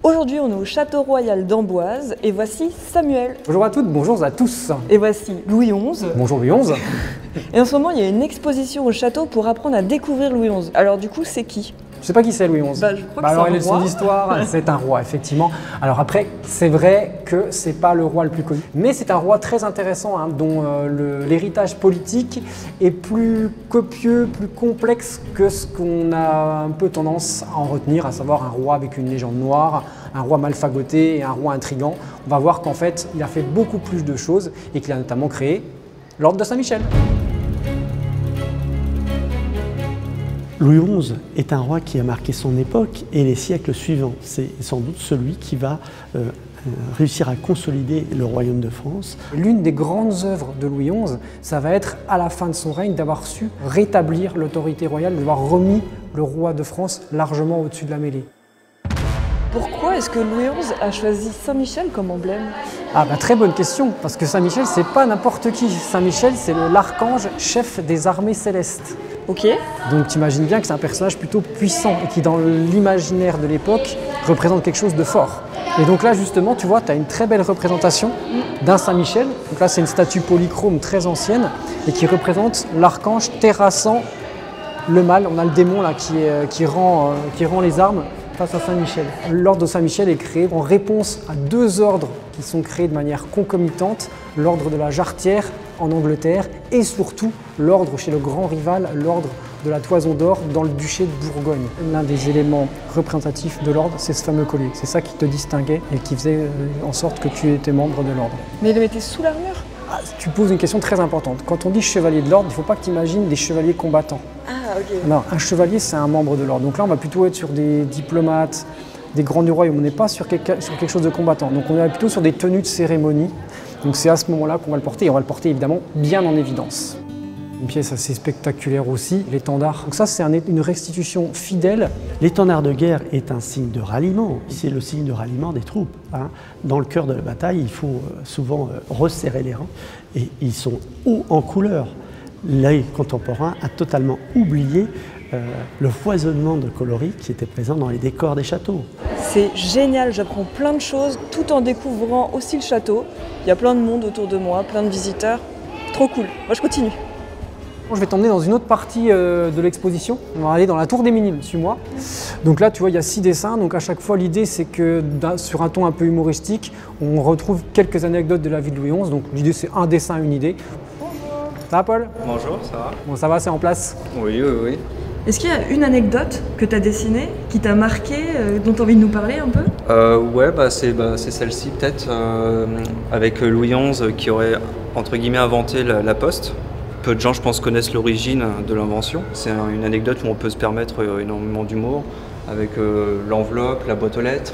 Aujourd'hui, on est au Château Royal d'Amboise et voici Samuel. Bonjour à toutes, bonjour à tous. Et voici Louis XI. Bonjour Louis XI. Et en ce moment, il y a une exposition au château pour apprendre à découvrir Louis XI. Alors du coup, c'est qui? Je sais pas qui c'est Louis XI. Je crois que alors, c'est un leçon roi. d'histoire, c'est un roi, effectivement. Alors après, c'est vrai que c'est pas le roi le plus connu, mais c'est un roi très intéressant, dont l'héritage politique est plus copieux, plus complexe que ce qu'on a un peu tendance à en retenir, à savoir un roi avec une légende noire, un roi mal fagoté et un roi intrigant. On va voir qu'en fait, il a fait beaucoup plus de choses et qu'il a notamment créé l'ordre de Saint-Michel. Louis XI est un roi qui a marqué son époque et les siècles suivants. C'est sans doute celui qui va réussir à consolider le royaume de France. L'une des grandes œuvres de Louis XI, ça va être à la fin de son règne d'avoir su rétablir l'autorité royale, d'avoir remis le roi de France largement au-dessus de la mêlée. Pourquoi est-ce que Louis XI a choisi Saint-Michel comme emblème? Très bonne question, parce que Saint-Michel, c'est pas n'importe qui. Saint-Michel, c'est l'archange chef des armées célestes. Ok. Donc tu imagines bien que c'est un personnage plutôt puissant et qui, dans l'imaginaire de l'époque, représente quelque chose de fort. Et donc là, justement, tu vois, tu as une très belle représentation d'un Saint-Michel. Donc là, c'est une statue polychrome très ancienne et qui représente l'archange terrassant le mal. On a le démon là qui rend les armes face à Saint-Michel. L'ordre de Saint-Michel est créé en réponse à deux ordres qui sont créés de manière concomitante, l'ordre de la Jarretière en Angleterre et surtout l'ordre chez le grand rival, l'ordre de la Toison d'Or dans le duché de Bourgogne. L'un des éléments représentatifs de l'ordre, c'est ce fameux collier. C'est ça qui te distinguait et qui faisait en sorte que tu étais membre de l'ordre. Mais il le mettait sous l'armure? Tu poses une question très importante. Quand on dit chevalier de l'ordre, il ne faut pas que tu imagines des chevaliers combattants. Ah, ok. Non, un chevalier, c'est un membre de l'ordre. Donc là, on va plutôt être sur des diplomates, des grands du royaume. On n'est pas sur quelque chose de combattant. Donc on est plutôt sur des tenues de cérémonie. Donc c'est à ce moment-là qu'on va le porter. Et on va le porter évidemment bien en évidence. Une pièce assez spectaculaire aussi, l'étendard. Donc ça, c'est une restitution fidèle. L'étendard de guerre est un signe de ralliement. C'est le signe de ralliement des troupes. Dans le cœur de la bataille, il faut souvent resserrer les rangs. Et ils sont hauts en couleur. L'œil contemporain a totalement oublié le foisonnement de coloris qui était présent dans les décors des châteaux. C'est génial, j'apprends plein de choses tout en découvrant aussi le château. Il y a plein de monde autour de moi, plein de visiteurs. Trop cool. Moi, je continue. Je vais t'emmener dans une autre partie de l'exposition. On va aller dans la tour des Minimes, suis-moi. Donc là, tu vois, il y a 6 dessins. Donc à chaque fois, l'idée, c'est que sur un ton un peu humoristique, on retrouve quelques anecdotes de la vie de Louis XI. Donc l'idée, c'est un dessin, une idée. Ça va, Paul? Bonjour, ça va? Bon, ça va, c'est en place? Oui. Est-ce qu'il y a une anecdote que tu as dessinée, qui t'a marqué, dont tu as envie de nous parler un peu? C'est celle-ci peut-être, avec Louis XI qui aurait, entre guillemets, inventé la poste. Peu de gens, je pense, connaissent l'origine de l'invention. C'est une anecdote où on peut se permettre énormément d'humour, avec l'enveloppe, la boîte aux lettres,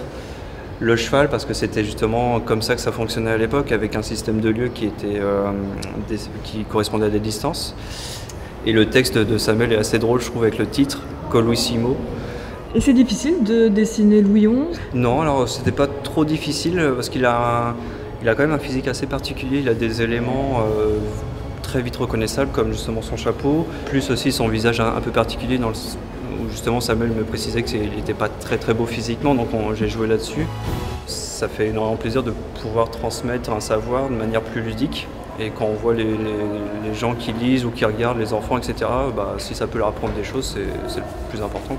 le cheval, parce que c'était justement comme ça que ça fonctionnait à l'époque, avec un système de lieux qui correspondait à des distances. Et le texte de Samuel est assez drôle, je trouve, avec le titre « Colluissimo ». Et c'est difficile de dessiner Louis XI? Non, alors c'était pas trop difficile, parce qu'il a quand même un physique assez particulier, il a des éléments très vite reconnaissables, comme justement son chapeau, plus aussi son visage un peu particulier, où justement Samuel me précisait qu'il n'était pas très beau physiquement, donc j'ai joué là-dessus. Ça fait énormément plaisir de pouvoir transmettre un savoir de manière plus ludique. Et quand on voit les gens qui lisent ou qui regardent, les enfants, etc., si ça peut leur apprendre des choses, c'est le plus important.